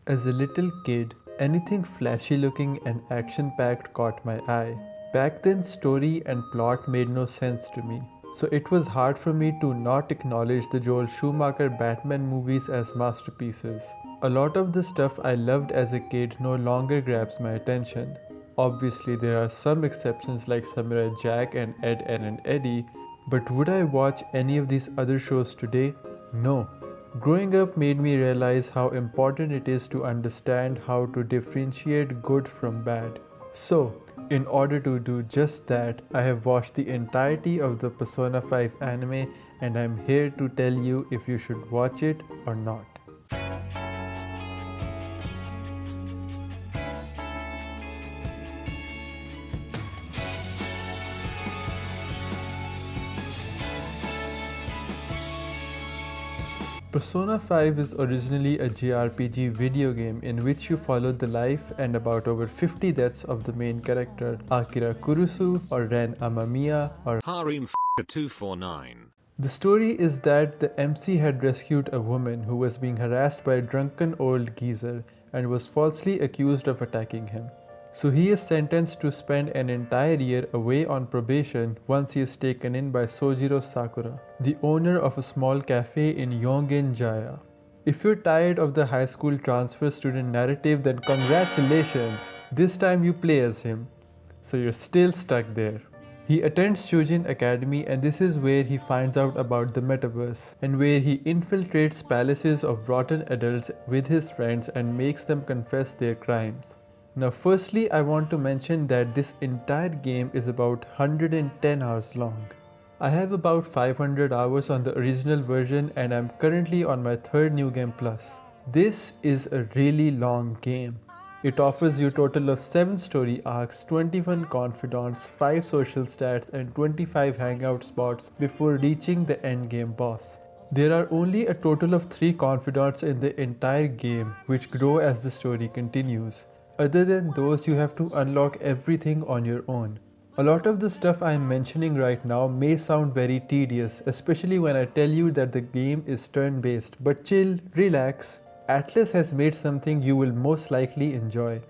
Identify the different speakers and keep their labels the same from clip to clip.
Speaker 1: As a little kid, anything flashy looking and action packed caught my eye. Back then, story and plot made no sense to me, so it was hard for me to not acknowledge the Joel Schumacher Batman movies as masterpieces. A lot of the stuff I loved as a kid no longer grabs my attention. Obviously, there are some exceptions like Samurai Jack and Ed, Edd and Eddy, but would I watch any of these other shows today? No. Growing up made me realize how important it is to understand how to differentiate good from bad. So, in order to do just that, I have watched the entirety of the Persona 5 anime and I'm here to tell you if you should watch it or not. Persona 5 is originally a JRPG video game in which you followed the life and about over 50 deaths of the main character, Akira Kurusu or Ren Amamiya or
Speaker 2: Harem 249.
Speaker 1: The story is that the MC had rescued a woman who was being harassed by a drunken old geezer and was falsely accused of attacking him. So he is sentenced to spend an entire year away on probation once he is taken in by Sojiro Sakura, the owner of a small cafe in Yongen-jaya. If you're tired of the high school transfer student narrative, then congratulations! This time you play as him, so you're still stuck there. He attends Shujin Academy and this is where he finds out about the metaverse and where he infiltrates palaces of rotten adults with his friends and makes them confess their crimes. Now firstly, I want to mention that this entire game is about 110 hours long. I have about 500 hours on the original version and I'm currently on my third New Game Plus. This is a really long game. It offers you a total of 7 story arcs, 21 confidants, 5 social stats and 25 hangout spots before reaching the endgame boss. There are only a total of 3 confidants in the entire game which grow as the story continues. Other than those, you have to unlock everything on your own. A lot of the stuff I am mentioning right now may sound very tedious, especially when I tell you that the game is turn-based, but chill, relax. Atlus has made something you will most likely enjoy.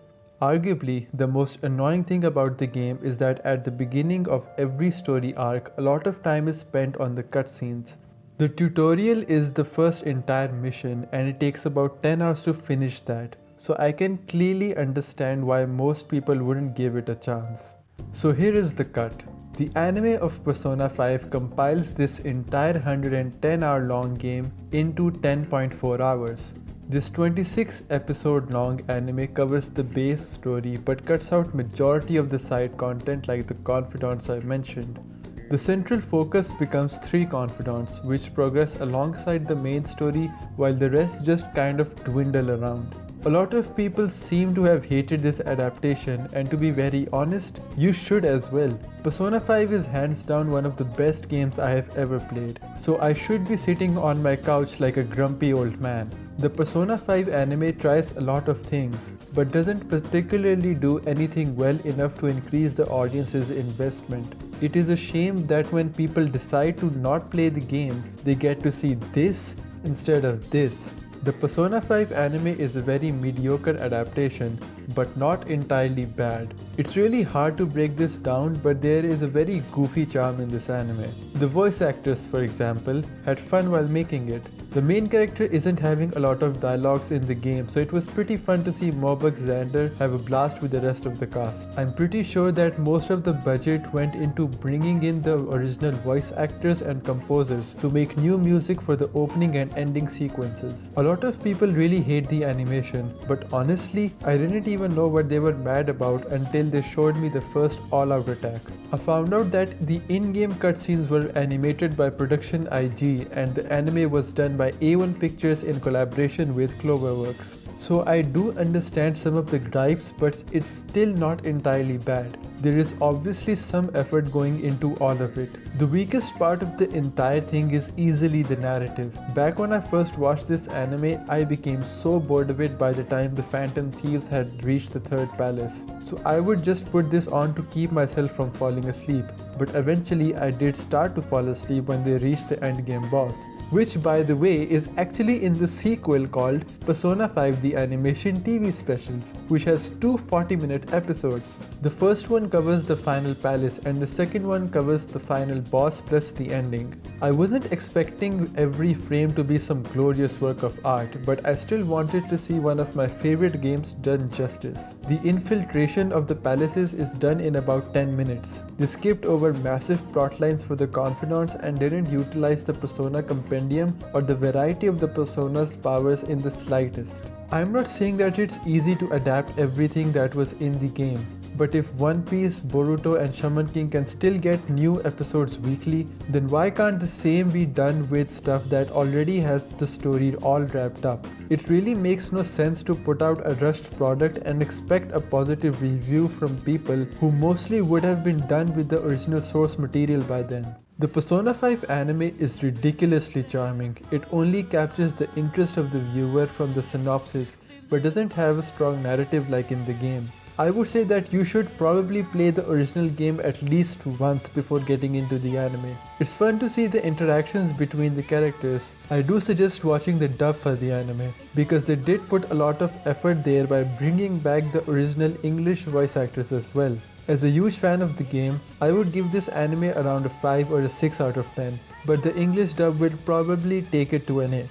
Speaker 1: Arguably, the most annoying thing about the game is that at the beginning of every story arc, a lot of time is spent on the cutscenes. The tutorial is the first entire mission and it takes about 10 hours to finish that. So I can clearly understand why most people wouldn't give it a chance. So here is the cut. The anime of Persona 5 compiles this entire 110 hour long game into 10.4 hours. This 26 episode long anime covers the base story but cuts out majority of the side content like the confidants I mentioned. The central focus becomes 3 confidants which progress alongside the main story while the rest just kind of dwindle around. A lot of people seem to have hated this adaptation and to be very honest, you should as well. Persona 5 is hands down one of the best games I have ever played, so I should be sitting on my couch like a grumpy old man. The Persona 5 anime tries a lot of things, but doesn't particularly do anything well enough to increase the audience's investment. It is a shame that when people decide to not play the game, they get to see this instead of this. The Persona 5 anime is a very mediocre adaptation, but not entirely bad. It's really hard to break this down, but there is a very goofy charm in this anime. The voice actors, for example, had fun while making it. The main character isn't having a lot of dialogues in the game, so it was pretty fun to see Mobux Xander have a blast with the rest of the cast. I'm pretty sure that most of the budget went into bringing in the original voice actors and composers to make new music for the opening and ending sequences. A lot of people really hate the animation, but honestly, I didn't even know what they were mad about until they showed me the first all-out attack. I found out that the in-game cutscenes were animated by Production IG and the anime was done by A1 Pictures in collaboration with Cloverworks. So I do understand some of the gripes, but it's still not entirely bad. There is obviously some effort going into all of it. The weakest part of the entire thing is easily the narrative. Back when I first watched this anime, I became so bored of it by the time the Phantom Thieves had reached the 3rd palace. So I would just put this on to keep myself from falling asleep. But eventually I did start to fall asleep when they reached the endgame boss. which by the way is actually in the sequel called Persona 5 The Animation TV Specials, which has two 40-minute episodes. The first one covers the final palace and the second one covers the final boss plus the ending. I wasn't expecting every frame to be some glorious work of art, but I still wanted to see one of my favorite games done justice. The infiltration of the palaces is done in about 10 minutes. They skipped over massive plotlines for the confidants and didn't utilize the Persona compendium or the variety of the Persona's powers in the slightest. I'm not saying that it's easy to adapt everything that was in the game, but if One Piece, Boruto and Shaman King can still get new episodes weekly, then why can't the same be done with stuff that already has the story all wrapped up? It really makes no sense to put out a rushed product and expect a positive review from people who mostly would have been done with the original source material by then. The Persona 5 anime is ridiculously charming. It only captures the interest of the viewer from the synopsis, but doesn't have a strong narrative like in the game. I would say that you should probably play the original game at least once before getting into the anime. It's fun to see the interactions between the characters. I do suggest watching the dub for the anime, because they did put a lot of effort there by bringing back the original English voice actors as well. As a huge fan of the game, I would give this anime around a 5 or a 6 out of 10, but the English dub will probably take it to an 8.